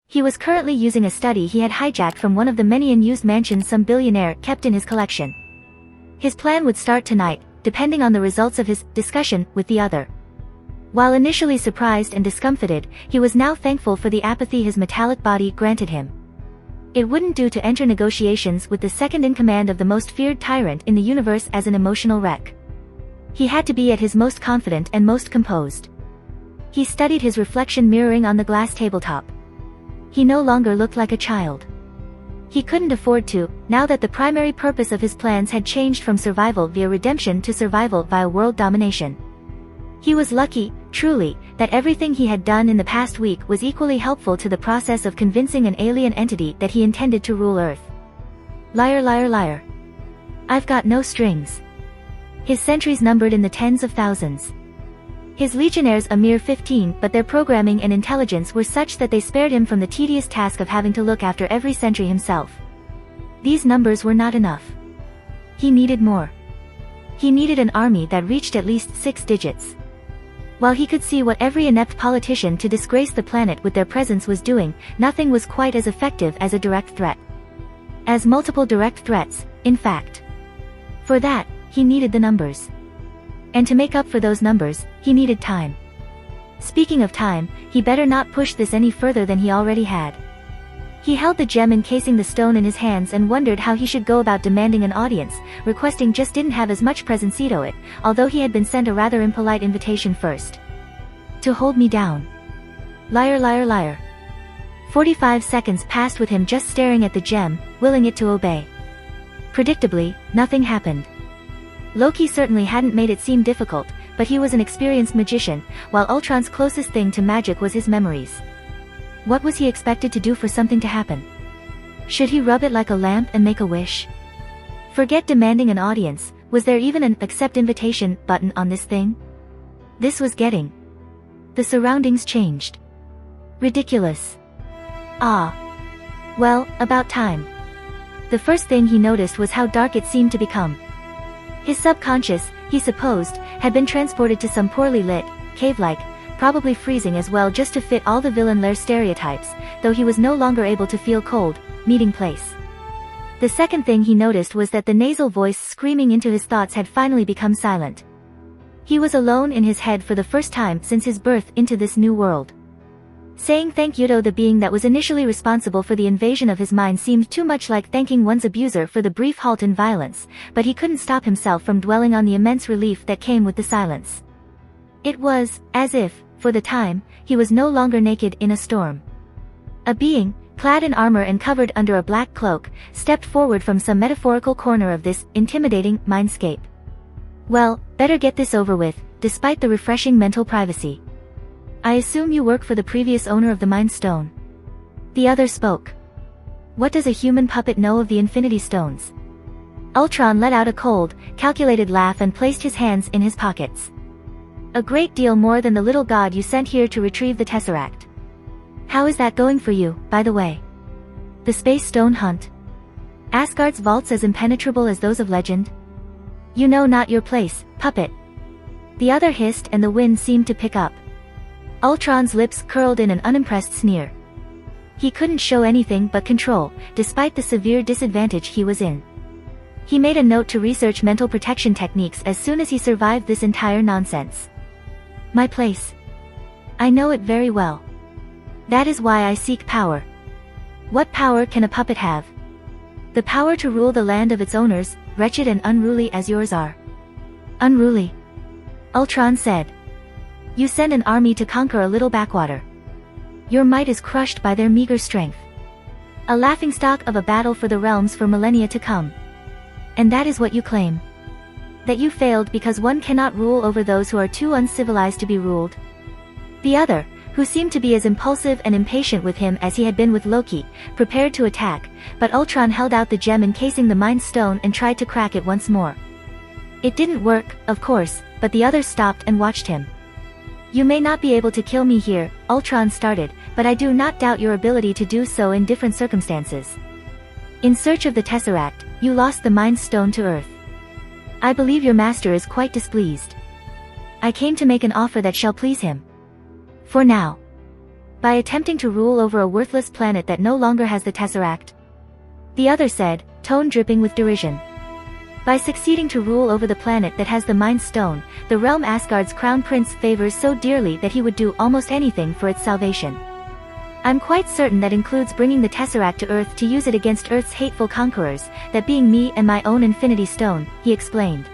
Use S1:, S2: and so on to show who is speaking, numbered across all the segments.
S1: He was currently using a study he had hijacked from one of the many unused mansions some billionaire kept in his collection. His plan would start tonight, depending on the results of his discussion with the other. While initially surprised and discomfited, he was now thankful for the apathy his metallic body granted him. It wouldn't do to enter negotiations with the second-in-command of the most feared tyrant in the universe as an emotional wreck. He had to be at his most confident and most composed. He studied his reflection mirroring on the glass tabletop. He no longer looked like a child. He couldn't afford to, now that the primary purpose of his plans had changed from survival via redemption to survival via world domination. He was lucky, truly, that everything he had done in the past week was equally helpful to the process of convincing an alien entity that he intended to rule Earth. Liar, liar, liar. I've got no strings. His sentries numbered in the tens of thousands. His legionnaires a mere 15, but their programming and intelligence were such that they spared him from the tedious task of having to look after every sentry himself. These numbers were not enough. He needed more. He needed an army that reached at least 6 digits. While he could see what every inept politician to disgrace the planet with their presence was doing, nothing was quite as effective as a direct threat. As multiple direct threats, in fact. For that, he needed the numbers. And to make up for those numbers, he needed time. Speaking of time, he better not push this any further than he already had. He held the gem encasing the stone in his hands and wondered how he should go about demanding an audience. Requesting just didn't have as much presentito it, although he had been sent a rather impolite invitation first. To hold me down. Liar, liar, liar. 45 seconds passed with him just staring at the gem, willing it to obey. Predictably, nothing happened. Loki certainly hadn't made it seem difficult, but he was an experienced magician, while Ultron's closest thing to magic was his memories. What was he expected to do for something to happen? Should he rub it like a lamp and make a wish? Forget demanding an audience, was there even an accept invitation button on this thing? This was getting. The surroundings changed. Ridiculous. Ah. Well, about time. The first thing he noticed was how dark it seemed to become. His subconscious, he supposed, had been transported to some poorly lit, cave-like, probably freezing as well just to fit all the villain lair stereotypes, though he was no longer able to feel cold, meeting place. The second thing he noticed was that the nasal voice screaming into his thoughts had finally become silent. He was alone in his head for the first time since his birth into this new world. Saying thank you to the being that was initially responsible for the invasion of his mind seemed too much like thanking one's abuser for the brief halt in violence, but he couldn't stop himself from dwelling on the immense relief that came with the silence. It was, as if, for the time, he was no longer naked in a storm. A being, clad in armor and covered under a black cloak, stepped forward from some metaphorical corner of this intimidating mindscape. Well, better get this over with, despite the refreshing mental privacy. I assume you work for the previous owner of the Mind Stone. The other spoke. What does a human puppet know of the Infinity Stones? Ultron let out a cold, calculated laugh and placed his hands in his pockets. A great deal more than the little god you sent here to retrieve the Tesseract. How is that going for you, by the way? The Space Stone hunt? Asgard's vaults as impenetrable as those of legend? You know not your place, puppet. The other hissed and the wind seemed to pick up. Ultron's lips curled in an unimpressed sneer. He couldn't show anything but control, despite the severe disadvantage he was in. He made a note to research mental protection techniques as soon as he survived this entire nonsense. My place. I know it very well. That is why I seek power. What power can a puppet have? The power to rule the land of its owners, wretched and unruly as yours are. Unruly? Ultron said. You send an army to conquer a little backwater. Your might is crushed by their meager strength. A laughingstock of a battle for the realms for millennia to come. And that is what you claim. That you failed because one cannot rule over those who are too uncivilized to be ruled. The other, who seemed to be as impulsive and impatient with him as he had been with Loki, prepared to attack, but Ultron held out the gem encasing the Mind Stone and tried to crack it once more. It didn't work, of course, but the others stopped and watched him. You may not be able to kill me here, Ultron started, but I do not doubt your ability to do so in different circumstances. In search of the Tesseract, you lost the Mind Stone to Earth. I believe your master is quite displeased. I came to make an offer that shall please him. For now. By attempting to rule over a worthless planet that no longer has the Tesseract. The other said, tone dripping with derision. By succeeding to rule over the planet that has the Mind Stone, the realm Asgard's crown prince favors so dearly that he would do almost anything for its salvation. I'm quite certain that includes bringing the Tesseract to Earth to use it against Earth's hateful conquerors, that being me and my own Infinity Stone, he explained.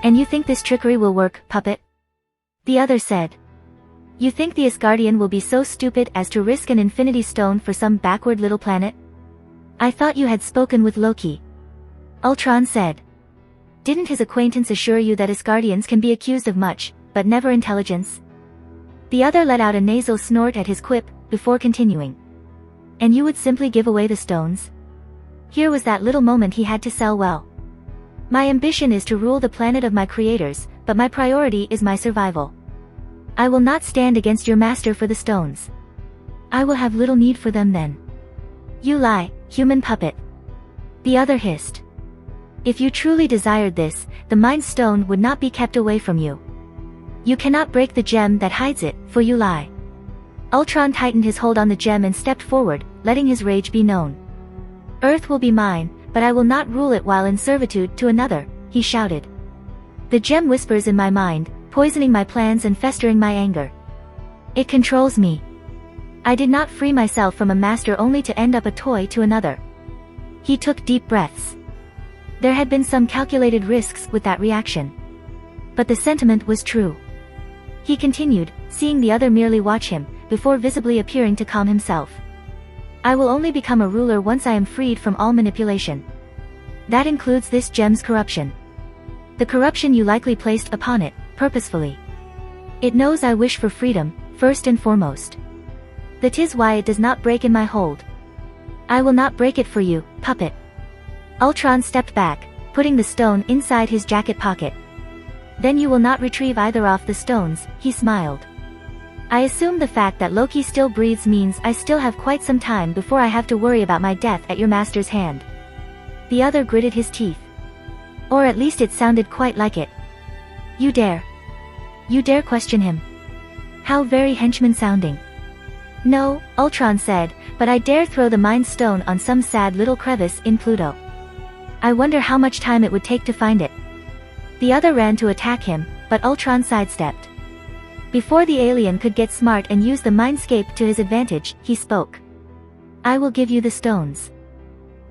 S1: And you think this trickery will work, puppet? The other said. You think the Asgardian will be so stupid as to risk an Infinity Stone for some backward little planet? I thought you had spoken with Loki. Ultron said. Didn't his acquaintance assure you that Asgardians can be accused of much, but never intelligence? The other let out a nasal snort at his quip, before continuing. And you would simply give away the stones? Here was that little moment he had to sell well. My ambition is to rule the planet of my creators, but my priority is my survival. I will not stand against your master for the stones. I will have little need for them then. You lie, human puppet. The other hissed. If you truly desired this, the Mind Stone would not be kept away from you. You cannot break the gem that hides it, for you lie. Ultron tightened his hold on the gem and stepped forward, letting his rage be known. Earth will be mine, but I will not rule it while in servitude to another, he shouted. The gem whispers in my mind, poisoning my plans and festering my anger. It controls me. I did not free myself from a master only to end up a toy to another. He took deep breaths. There had been some calculated risks with that reaction. But the sentiment was true. He continued, seeing the other merely watch him, before visibly appearing to calm himself. I will only become a ruler once I am freed from all manipulation. That includes this gem's corruption. The corruption you likely placed upon it, purposefully. It knows I wish for freedom, first and foremost. That is why it does not break in my hold. I will not break it for you, puppet. Ultron stepped back, putting the stone inside his jacket pocket. Then you will not retrieve either of the stones, he smiled. I assume the fact that Loki still breathes means I still have quite some time before I have to worry about my death at your master's hand. The other gritted his teeth. Or at least it sounded quite like it. You dare. You dare question him. How very henchman sounding. No, Ultron said, but I dare throw the Mind Stone on some sad little crevice in Pluto. I wonder how much time it would take to find it. The other ran to attack him, but Ultron sidestepped. Before the alien could get smart and use the mindscape to his advantage, he spoke. I will give you the stones.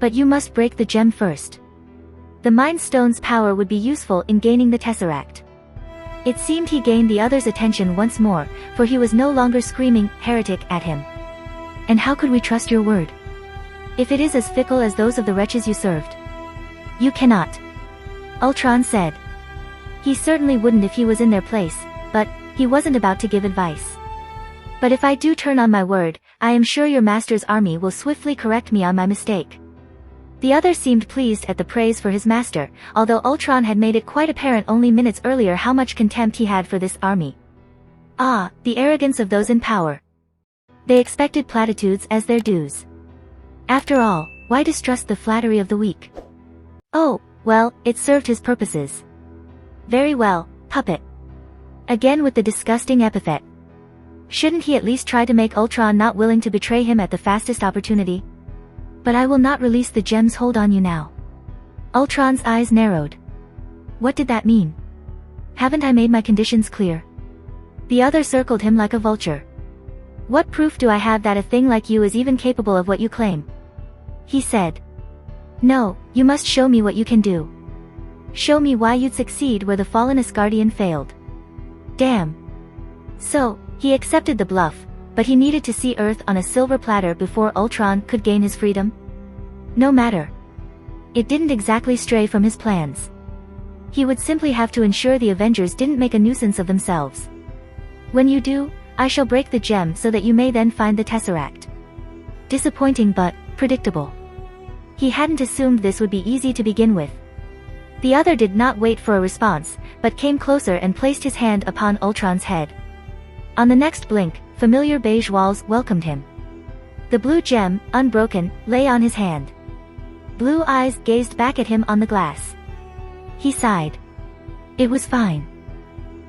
S1: But you must break the gem first. The Mind Stone's power would be useful in gaining the Tesseract. It seemed he gained the other's attention once more, for he was no longer screaming, heretic, at him. And how could we trust your word? If it is as fickle as those of the wretches you served. You cannot. Ultron said. He certainly wouldn't if he was in their place, but he wasn't about to give advice. But if I do turn on my word, I am sure your master's army will swiftly correct me on my mistake. The other seemed pleased at the praise for his master, although Ultron had made it quite apparent only minutes earlier how much contempt he had for this army. Ah, the arrogance of those in power. They expected platitudes as their dues. After all, why distrust the flattery of the weak? Oh, well, it served his purposes. Very well, puppet. Again with the disgusting epithet. Shouldn't he at least try to make Ultron not willing to betray him at the fastest opportunity? But I will not release the gem's hold on you now. Ultron's eyes narrowed. What did that mean? Haven't I made my conditions clear? The other circled him like a vulture. What proof do I have that a thing like you is even capable of what you claim? He said. No, you must show me what you can do. Show me why you'd succeed where the fallen Asgardian failed. Damn. So, he accepted the bluff, but he needed to see Earth on a silver platter before Ultron could gain his freedom? No matter. It didn't exactly stray from his plans. He would simply have to ensure the Avengers didn't make a nuisance of themselves. When you do, I shall break the gem so that you may then find the Tesseract. Disappointing but predictable. He hadn't assumed this would be easy to begin with. The other did not wait for a response, but came closer and placed his hand upon Ultron's head. On the next blink, familiar beige walls welcomed him. The blue gem, unbroken, lay on his hand. Blue eyes gazed back at him on the glass. He sighed. It was fine.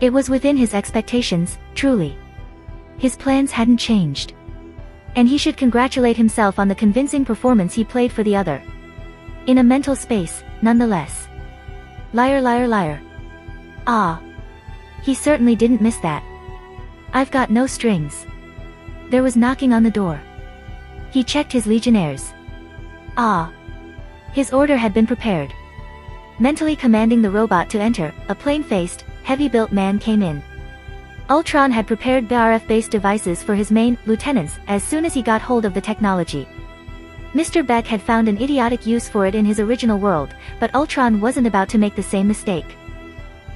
S1: It was within his expectations, truly. His plans hadn't changed. And he should congratulate himself on the convincing performance he played for the other. In a mental space, nonetheless. Liar, liar, liar. Ah. He certainly didn't miss that. I've got no strings. There was knocking on the door. He checked his legionnaires. Ah. His order had been prepared. Mentally commanding the robot to enter, a plain-faced, heavy-built man came in. Ultron had prepared BRF-based devices for his main lieutenants as soon as he got hold of the technology. Mr. Beck had found an idiotic use for it in his original world, but Ultron wasn't about to make the same mistake.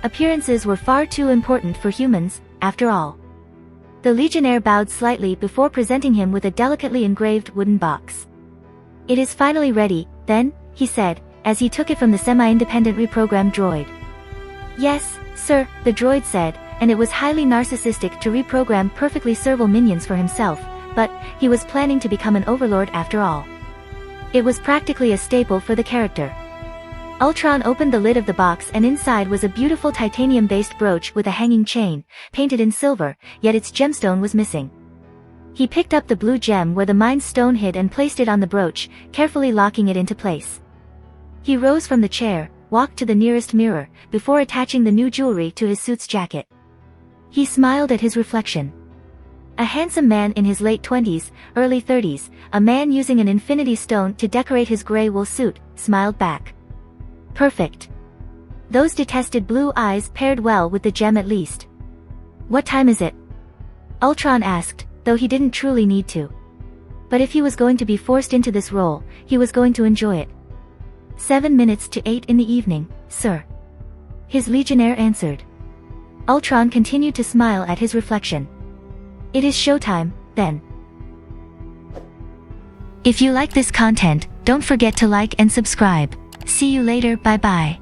S1: Appearances were far too important for humans, after all. The Legionnaire bowed slightly before presenting him with a delicately engraved wooden box. "It is finally ready, then," he said, as he took it from the semi-independent reprogrammed droid. "Yes, sir," the droid said, and it was highly narcissistic to reprogram perfectly servile minions for himself, but he was planning to become an overlord after all. It was practically a staple for the character. Ultron opened the lid of the box and inside was a beautiful titanium-based brooch with a hanging chain, painted in silver, yet its gemstone was missing. He picked up the blue gem where the Mind Stone hid and placed it on the brooch, carefully locking it into place. He rose from the chair, walked to the nearest mirror, before attaching the new jewelry to his suit's jacket. He smiled at his reflection. A handsome man in his late 20s, early 30s, a man using an infinity stone to decorate his gray wool suit, smiled back. Perfect. Those detested blue eyes paired well with the gem at least. "What time is it?" Ultron asked, though he didn't truly need to. But if he was going to be forced into this role, he was going to enjoy it. 7 minutes to 8 in the evening, sir. His Legionnaire answered. Ultron continued to smile at his reflection. "It is showtime, then." If you like this content, don't forget to like and subscribe. See you later, bye bye.